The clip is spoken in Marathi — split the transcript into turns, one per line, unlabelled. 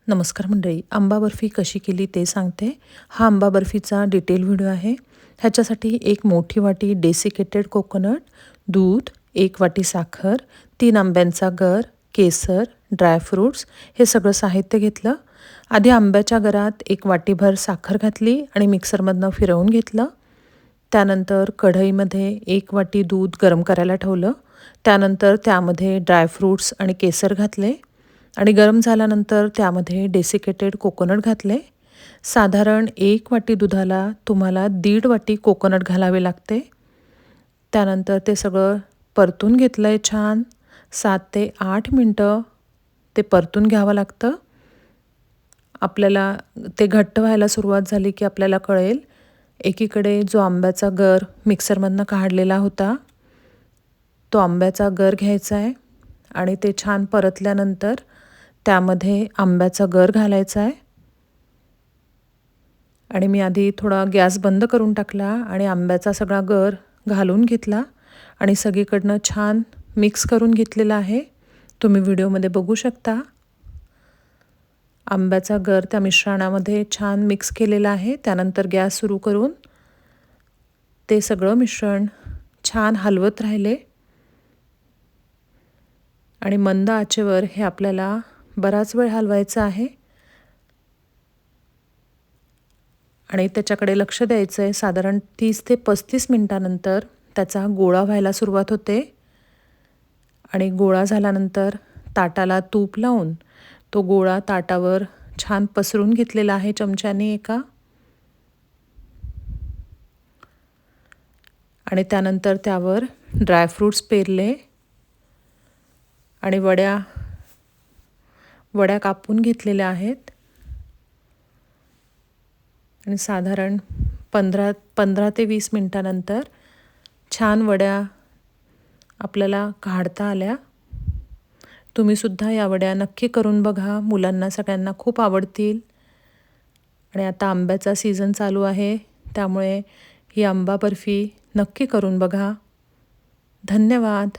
नमस्कार मंडळी, आंबा बर्फी कशी केली ते सांगते. हा आंबा बर्फीचा डिटेल व्हिडिओ आहे. ह्याच्यासाठी एक मोठी वाटी डेसिकेटेड कोकोनट, दूध, 1 वाटी साखर, 3 आंब्यांचा गर, केसर, ड्रायफ्रूट्स हे सगळं साहित्य घेतलं. आधी आंब्याच्या गरात 1 वाटीभर साखर घातली आणि मिक्सरमधनं फिरवून घेतलं. त्यानंतर कढईमध्ये 1 वाटी दूध गरम करायला ठेवलं. त्यानंतर त्यामध्ये ड्रायफ्रूट्स आणि केसर घातले आणि गरम झाल्यानंतर त्यामध्ये डेसिकेटेड कोकोनट घातले. साधारण 1 वाटी दुधाला तुम्हाला 1.5 वाटी कोकोनट घालावे लागते. त्यानंतर ते सगळं परतून घेतलं आहे छान. 7 ते 8 मिनटं ते परतून घ्यावं लागतं. आपल्याला ते घट्ट व्हायला सुरुवात झाली की आपल्याला कळेल. एकीकडे जो आंब्याचा गर मिक्सरमधनं काढलेला होता, तो आंब्याचा गर घ्यायचा आहे आणि ते छान परतल्यानंतर त्यामध्ये आंब्याचा गर घालायचा आहे. आणि मी आधी थोडा गॅस बंद करून टाकला आणि आंब्याचा सगळा गर घालून घेतला आणि सगळीकडनं छान मिक्स करून घेतलेला आहे. तुम्ही व्हिडिओमध्ये बघू शकता. आंब्याचा गर त्या मिश्रणामध्ये छान मिक्स केलेला आहे. त्यानंतर गॅस सुरू करून ते सगळं मिश्रण छान हलवत राहिले आणि मंद आचेवर हे आपल्याला बराच वेळ हलवायचं आहे आणि त्याच्याकडे लक्ष द्यायचं आहे. साधारण 30 ते 35 मिनिटानंतर त्याचा गोळा व्हायला सुरुवात होते आणि गोळा झाल्यानंतर ताटाला तूप लावून तो गोळा ताटावर छान पसरून घेतलेला आहे चमच्याने एका. आणि त्यानंतर त्यावर ड्रायफ्रूट्स पेरले आणि वड्या कापून घेतलेल्या आहेत आणि साधारण 15 ते 20 मिनिटानंतर छान वड्या आपल्याला काढता आल्या. तुम्हीसुद्धा या वड्या नक्की करून बघा. मुलांना सगळ्यांना खूप आवडतील. आणि आता आंब्याचा सीझन चालू आहे, त्यामुळे ही आंबा बर्फी नक्की करून बघा. धन्यवाद.